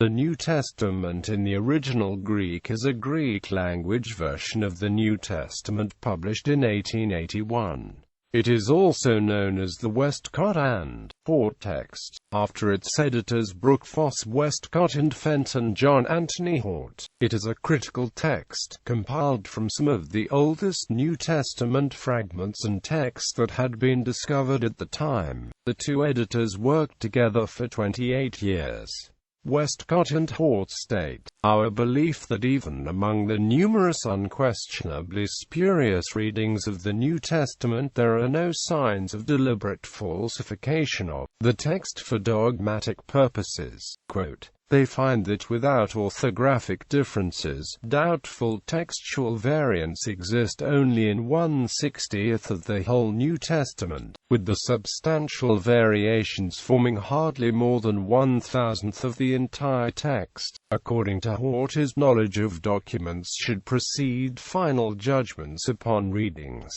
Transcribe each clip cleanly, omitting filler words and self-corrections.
The New Testament in the original Greek is a Greek-language version of the New Testament published in 1881. It is also known as the Westcott and Hort text, after its editors Brooke, Foss, Westcott, and Fenton, John Anthony Hort. It is a critical text, compiled from some of the oldest New Testament fragments and texts that had been discovered at the time. The two editors worked together for 28 years. Westcott and Hort state, "Our belief that even among the numerous unquestionably spurious readings of the New Testament there are no signs of deliberate falsification of the text for dogmatic purposes." Quote, "They find that without orthographic differences, doubtful textual variants exist only in 1/60th of the whole New Testament, with the substantial variations forming hardly more than 1/1000th of the entire text." According to Hort, his knowledge of documents should precede final judgments upon readings.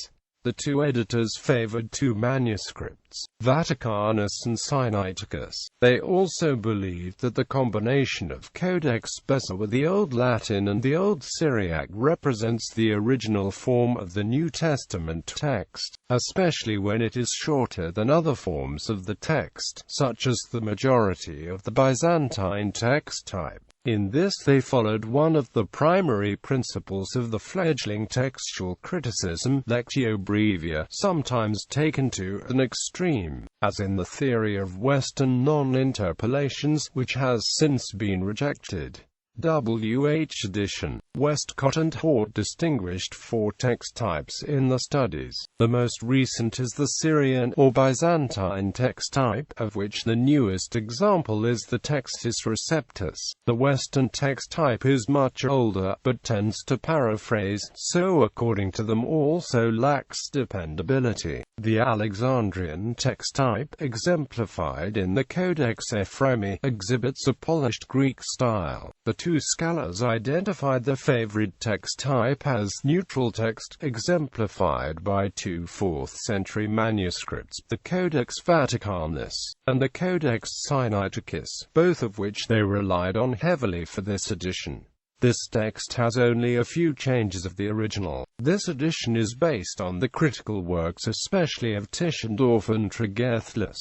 The two editors favored two manuscripts, Vaticanus and Sinaiticus. They also believed that the combination of Codex Beza with the Old Latin and the Old Syriac represents the original form of the New Testament text, especially when it is shorter than other forms of the text, such as the majority of the Byzantine text type. In this they followed one of the primary principles of the fledgling textual criticism, lectio brevia, sometimes taken to an extreme, as in the theory of Western non-interpolations, which has since been rejected. W.H. edition. Westcott and Hort distinguished four text types in the studies. The most recent is the Syrian or Byzantine text type, of which the newest example is the Textus Receptus. The Western text type is much older, but tends to paraphrase, so according to them also lacks dependability. The Alexandrian text type, exemplified in the Codex Ephremi, exhibits a polished Greek style. The two scholars identified the favored text type as neutral text, exemplified by two 4th-century manuscripts, the Codex Vaticanus and the Codex Sinaiticus, both of which they relied on heavily for this edition. This text has only a few changes of the original. This edition is based on the critical works especially of Tischendorf and Tregethlis.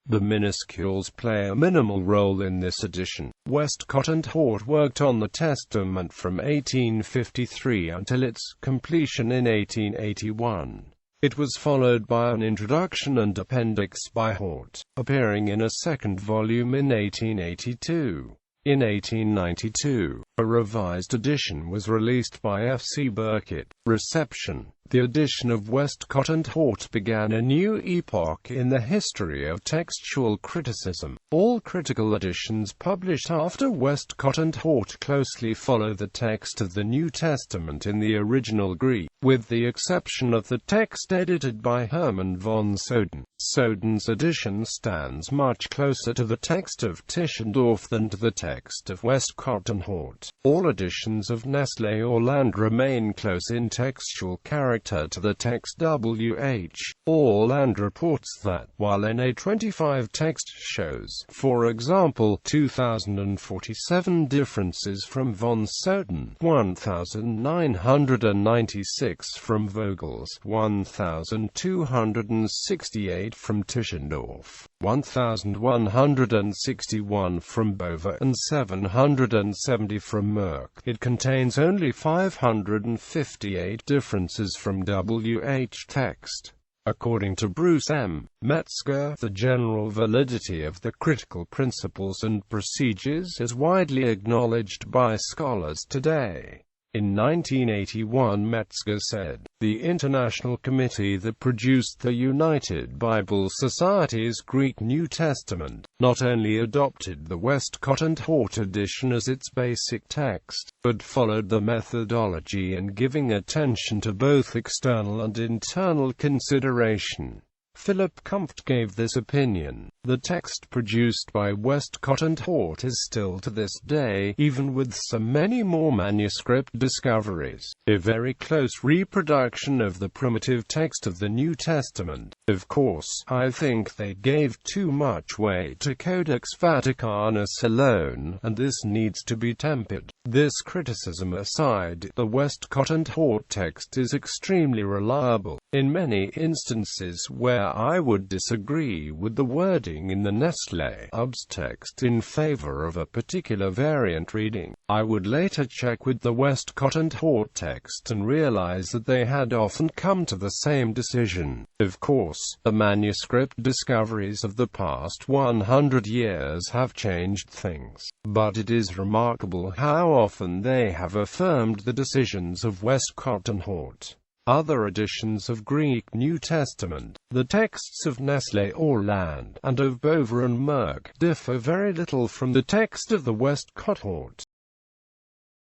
The minuscules play a minimal role in this edition. Westcott and Hort worked on the Testament from 1853 until its completion in 1881. It was followed by an introduction and appendix by Hort, appearing in a second volume in 1882. In 1892, a revised edition was released by F. C. Burkitt. Reception. The edition of Westcott and Hort began a new epoch in the history of textual criticism. All critical editions published after Westcott and Hort closely follow the text of the New Testament in the original Greek, with the exception of the text edited by Hermann von Soden. Soden's edition stands much closer to the text of Tischendorf than to the text of Westcott and Hort. All editions of Nestle or Land remain close in textual character to the text. W.H. Orland reports that, while NA25 text shows, for example, 2,047 differences from von Soden, 1,996 from Vogels, 1,268 from Tischendorf, 1,161 from Bova, and 770 from Merck, it contains only 558 differences from W.H. text. According to Bruce M. Metzger, the general validity of the critical principles and procedures is widely acknowledged by scholars today. In 1981, Metzger said, "The international committee that produced the United Bible Society's Greek New Testament not only adopted the Westcott and Hort edition as its basic text, but followed the methodology in giving attention to both external and internal consideration." Philip Comft gave this opinion. The text produced by Westcott and Hort is still to this day, even with so many more manuscript discoveries, a very close reproduction of the primitive text of the New Testament. Of course, I think they gave too much weight to Codex Vaticanus alone, and this needs to be tempered. This criticism aside, the Westcott and Hort text is extremely reliable. In many instances where I would disagree with the wording in the Nestle-Ubbs text in favor of a particular variant reading, I would later check with the Westcott and Hort text and realize that they had often come to the same decision. Of course, the manuscript discoveries of the past 100 years have changed things, but it is remarkable how often they have affirmed the decisions of Westcott and Hort. Other editions of Greek New Testament, the texts of Nestle or Land, and of Bover and Merck, differ very little from the text of the Westcott-Hort.